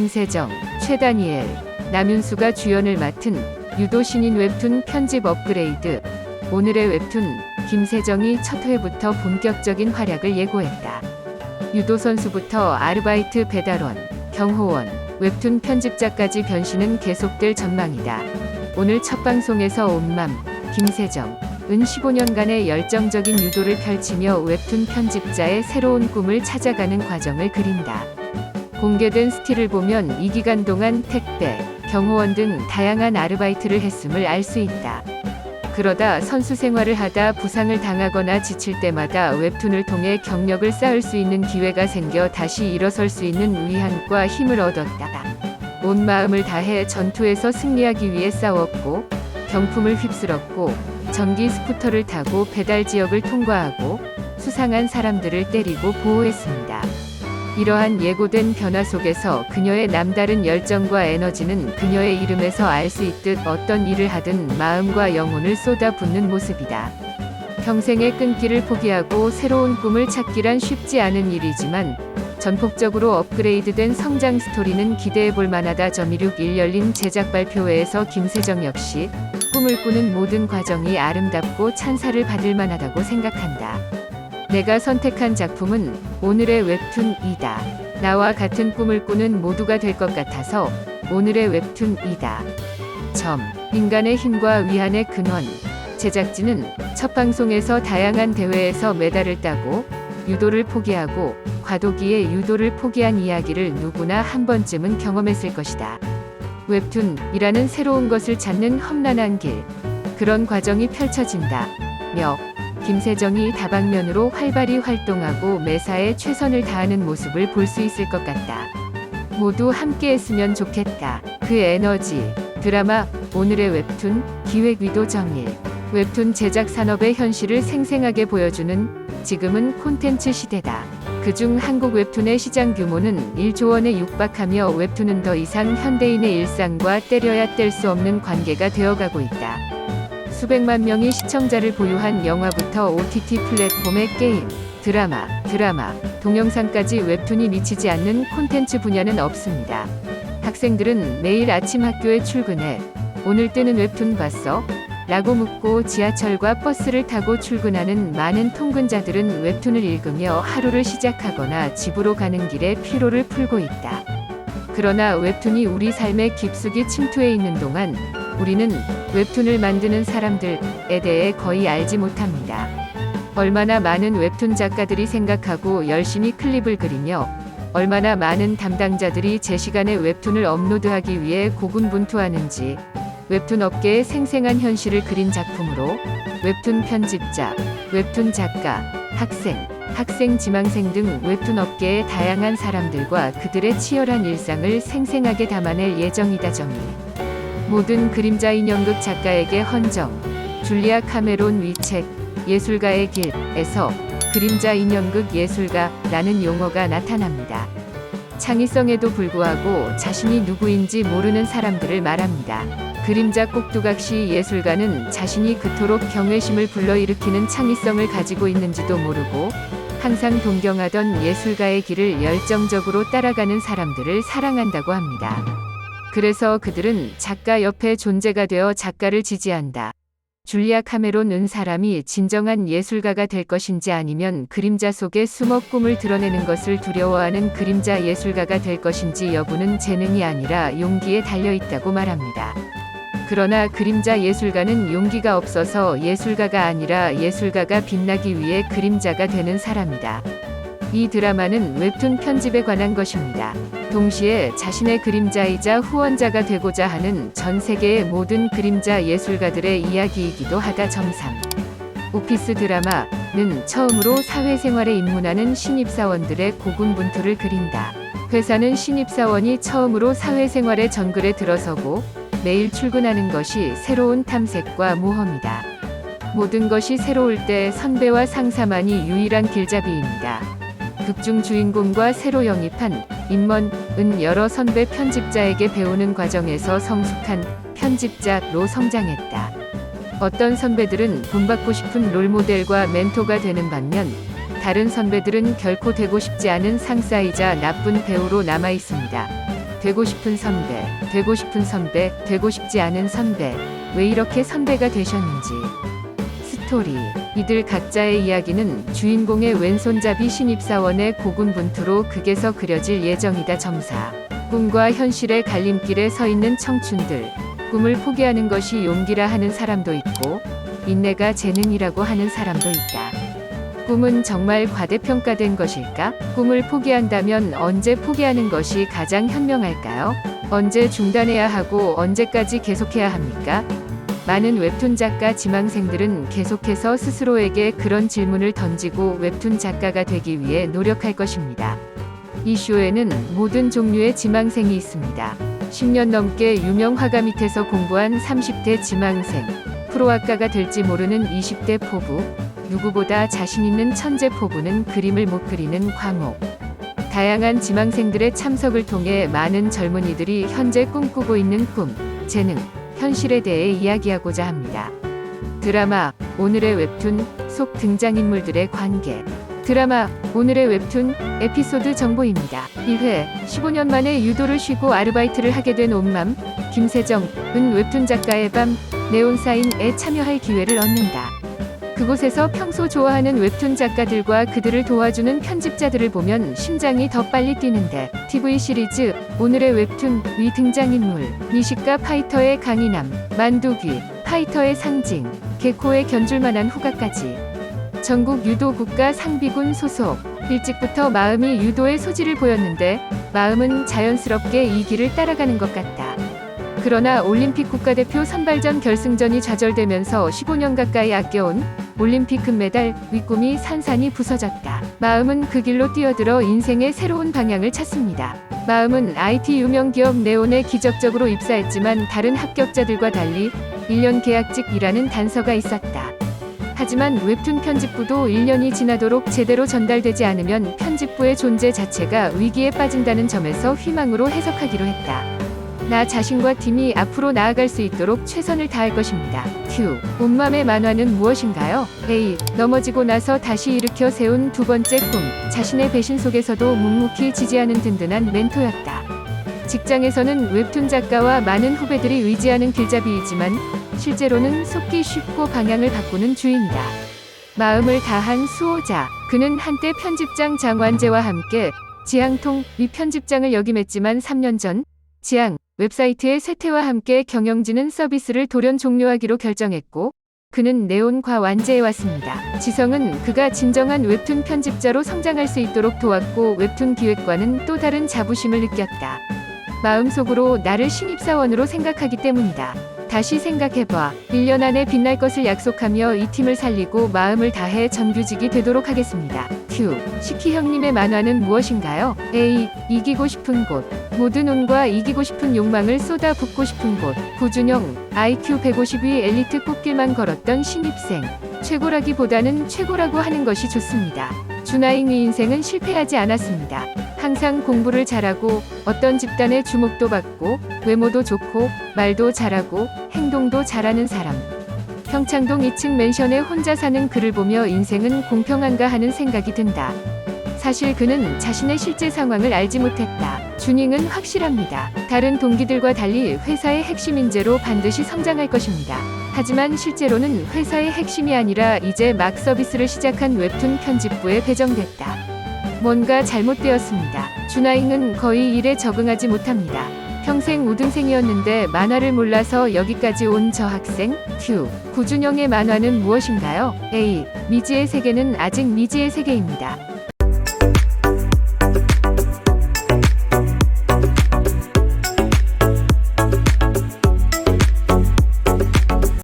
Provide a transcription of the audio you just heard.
김세정, 최다니엘, 남윤수가 주연을 맡은 유도 신인 웹툰 편집 업그레이드. 오늘의 웹툰 김세정이 첫 회부터 본격적인 활약을 예고했다. 유도 선수부터 아르바이트 배달원, 경호원, 웹툰 편집자까지 변신은 계속될 전망이다. 오늘 첫 방송에서 온맘, 김세정, 은 15년간의 열정적인 유도를 펼치며 웹툰 편집자의 새로운 꿈을 찾아가는 과정을 그린다. 공개된 스틸을 보면 이 기간 동안 택배, 경호원 등 다양한 아르바이트를 했음을 알 수 있다. 그러다 선수 생활을 하다 부상을 당하거나 지칠 때마다 웹툰을 통해 경력을 쌓을 수 있는 기회가 생겨 다시 일어설 수 있는 위안과 힘을 얻었다. 온 마음을 다해 전투에서 승리하기 위해 싸웠고, 경품을 휩쓸었고, 전기 스쿠터를 타고 배달 지역을 통과하고, 수상한 사람들을 때리고 보호했습니다. 이러한 예고된 변화 속에서 그녀의 남다른 열정과 에너지는 그녀의 이름에서 알 수 있듯 어떤 일을 하든 마음과 영혼을 쏟아붓는 모습이다. 평생의 끈기를 포기하고 새로운 꿈을 찾기란 쉽지 않은 일이지만 전폭적으로 업그레이드된 성장 스토리는 기대해볼 만하다. 161 열린 제작 발표회에서 김세정 역시 꿈을 꾸는 모든 과정이 아름답고 찬사를 받을 만하다고 생각한다. 내가 선택한 작품은 오늘의 웹툰이다. 나와 같은 꿈을 꾸는 모두가 될 것 같아서 오늘의 웹툰이다. 인간의 힘과 위안의 근원. 제작진은 첫 방송에서 다양한 대회에서 메달을 따고 유도를 포기하고 과도기에 유도를 포기한 이야기를 누구나 한 번쯤은 경험했을 것이다. 웹툰이라는 새로운 것을 찾는 험난한 길. 그런 과정이 펼쳐진다. 김세정이 다방면으로 활발히 활동하고 매사에 최선을 다하는 모습을 볼 수 있을 것 같다. 모두 함께 했으면 좋겠다. 그 에너지. 드라마 오늘의 웹툰 기획위도 정일. 웹툰 제작 산업의 현실을 생생하게 보여주는 지금은 콘텐츠 시대다. 그중 한국 웹툰의 시장 규모는 1조 원에 육박하며 웹툰은 더 이상 현대인의 일상과 때려야 뗄 수 없는 관계가 되어가고 있다. 수백만 명의 시청자를 보유한 영화부터 OTT 플랫폼의 게임, 드라마, 동영상까지 웹툰이 미치지 않는 콘텐츠 분야는 없습니다. 학생들은 매일 아침 학교에 출근해 오늘 뜨는 웹툰 봤어? 라고 묻고 지하철과 버스를 타고 출근하는 많은 통근자들은 웹툰을 읽으며 하루를 시작하거나 집으로 가는 길에 피로를 풀고 있다. 그러나 웹툰이 우리 삶에 깊숙이 침투해 있는 동안 우리는 웹툰을 만드는 사람들에 대해 거의 알지 못합니다. 얼마나 많은 웹툰 작가들이 생각하고 열심히 클립을 그리며 얼마나 많은 담당자들이 제 시간에 웹툰을 업로드하기 위해 고군분투하는지. 웹툰 업계의 생생한 현실을 그린 작품으로 웹툰 편집자, 웹툰 작가, 학생 지망생 등 웹툰 업계의 다양한 사람들과 그들의 치열한 일상을 생생하게 담아낼 예정이다. 모든 그림자 인형극 작가에게 헌정. 줄리아 카메론 위책 예술가의 길에서 그림자 인형극 예술가라는 용어가 나타납니다. 창의성에도 불구하고 자신이 누구인지 모르는 사람들을 말합니다. 그림자 꼭두각시 예술가는 자신이 그토록 경외심을 불러일으키는 창의성을 가지고 있는지도 모르고 항상 동경하던 예술가의 길을 열정적으로 따라가는 사람들을 사랑한다고 합니다. 그래서 그들은 작가 옆에 존재가 되어 작가를 지지한다. 줄리아 카메론은 사람이 진정한 예술가가 될 것인지 아니면 그림자 속에 숨어 꿈을 드러내는 것을 두려워하는 그림자 예술가가 될 것인지 여부는 재능이 아니라 용기에 달려있다고 말합니다. 그러나 그림자 예술가는 용기가 없어서 예술가가 아니라 예술가가 빛나기 위해 그림자가 되는 사람이다. 이 드라마는 웹툰 편집에 관한 것입니다. 동시에 자신의 그림자이자 후원자가 되고자 하는 전 세계의 모든 그림자 예술가들의 이야기이기도 하다. 3. 오피스 드라마는 처음으로 사회생활에 입문하는 신입사원들의 고군분투를 그린다. 회사는 신입사원이 처음으로 사회생활의 정글에 들어서고 매일 출근하는 것이 새로운 탐색과 모험이다. 모든 것이 새로울 때 선배와 상사만이 유일한 길잡이입니다. 극중 주인공과 새로 영입한 임먼은 여러 선배 편집자에게 배우는 과정에서 성숙한 편집자로 성장했다. 어떤 선배들은 본받고 싶은 롤모델과 멘토가 되는 반면 다른 선배들은 결코 되고 싶지 않은 상사이자 나쁜 배우로 남아 있습니다. 되고 싶은 선배, 되고 싶은 선배, 되고 싶지 않은 선배, 왜 이렇게 선배가 되셨는지. 스토리. 이들 각자의 이야기는 주인공의 왼손잡이 신입사원의 고군분투로 극에서 그려질 예정이다. 점사. 꿈과 현실의 갈림길에 서 있는 청춘들. 꿈을 포기하는 것이 용기라 하는 사람도 있고, 인내가 재능이라고 하는 사람도 있다. 꿈은 정말 과대평가된 것일까? 꿈을 포기한다면 언제 포기하는 것이 가장 현명할까요? 언제 중단해야 하고 언제까지 계속해야 합니까? 많은 웹툰 작가 지망생들은 계속해서 스스로에게 그런 질문을 던지고 웹툰 작가가 되기 위해 노력할 것입니다. 이 쇼에는 모든 종류의 지망생이 있습니다. 10년 넘게 유명 화가 밑에서 공부한 30대 지망생, 프로학과가 될지 모르는 20대 포부, 누구보다 자신 있는 천재 포부는 그림을 못 그리는 과목. 다양한 지망생들의 참석을 통해 많은 젊은이들이 현재 꿈꾸고 있는 꿈, 재능, 현실에 대해 이야기하고자 합니다. 드라마 오늘의 웹툰 속 등장인물들의 관계. 드라마 오늘의 웹툰 에피소드 정보입니다. 1회 15년 만에 유도를 쉬고 아르바이트를 하게 된 온맘 김세정은 웹툰 작가의 밤 네온사인에 참여할 기회를 얻는다. 그곳에서 평소 좋아하는 웹툰 작가들과 그들을 도와주는 편집자들을 보면 심장이 더 빨리 뛰는데, TV 시리즈 오늘의 웹툰 위 등장인물 미식가 파이터의 강인함, 만두귀 파이터의 상징, 개코의 견줄만한 후가까지. 전국 유도 국가 상비군 소속. 일찍부터 마음이 유도의 소질을 보였는데 마음은 자연스럽게 이 길을 따라가는 것 같다. 그러나 올림픽 국가대표 선발전 결승전이 좌절되면서 15년 가까이 아껴온 올림픽 금메달 위 꿈이 산산이 부서졌다. 마음은 그 길로 뛰어들어 인생의 새로운 방향을 찾습니다. 마음은 IT 유명 기업 네온에 기적적으로 입사했지만 다른 합격자들과 달리 1년 계약직 이라는 단서가 있었다. 하지만 웹툰 편집부도 1년이 지나도록 제대로 전달되지 않으면 편집부의 존재 자체가 위기에 빠진다는 점에서 희망으로 해석하기로 했다. 나 자신과 팀이 앞으로 나아갈 수 있도록 최선을 다할 것입니다. Q. 온맘의 만화는 무엇인가요? A. 넘어지고 나서 다시 일으켜 세운 두 번째 꿈. 자신의 배신 속에서도 묵묵히 지지하는 든든한 멘토였다. 직장에서는 웹툰 작가와 많은 후배들이 의지하는 길잡이이지만 실제로는 속기 쉽고 방향을 바꾸는 주인이다. 마음을 다한 수호자. 그는 한때 편집장 장완재와 함께 지향통 위 편집장을 역임했지만 3년 전 지향 웹사이트의 쇠퇴와 함께 경영진은 서비스를 돌연 종료하기로 결정했고, 그는 네온과 완재해 왔습니다. 지성은 그가 진정한 웹툰 편집자로 성장할 수 있도록 도왔고, 웹툰 기획과는 또 다른 자부심을 느꼈다. 마음속으로 나를 신입사원으로 생각하기 때문이다. 다시 생각해봐. 1년 안에 빛날 것을 약속하며 이 팀을 살리고 마음을 다해 정규직이 되도록 하겠습니다. Q. 시키 형님의 만화는 무엇인가요? A. 이기고 싶은 곳. 모든 운과 이기고 싶은 욕망을 쏟아붓고 싶은 곳. 구준영. IQ 150위 엘리트 꽃길만 걸었던 신입생. 최고라기보다는 최고라고 하는 것이 좋습니다. 준하잉의 인생은 실패하지 않았습니다. 항상 공부를 잘하고 어떤 집단의 주목도 받고 외모도 좋고 말도 잘하고 행동도 잘하는 사람. 평창동 2층 맨션에 혼자 사는 그를 보며 인생은 공평한가 하는 생각이 든다. 사실 그는 자신의 실제 상황을 알지 못했다. 준잉은 확실합니다. 다른 동기들과 달리 회사의 핵심 인재로 반드시 성장할 것입니다. 하지만 실제로는 회사의 핵심이 아니라 이제 막 서비스를 시작한 웹툰 편집부에 배정됐다. 뭔가 잘못되었습니다. 준하잉은 거의 일에 적응하지 못합니다. 평생 우등생이었는데 만화를 몰라서 여기까지 온 저 학생. Q. 구준영의 만화는 무엇인가요? A. 미지의 세계는 아직 미지의 세계입니다.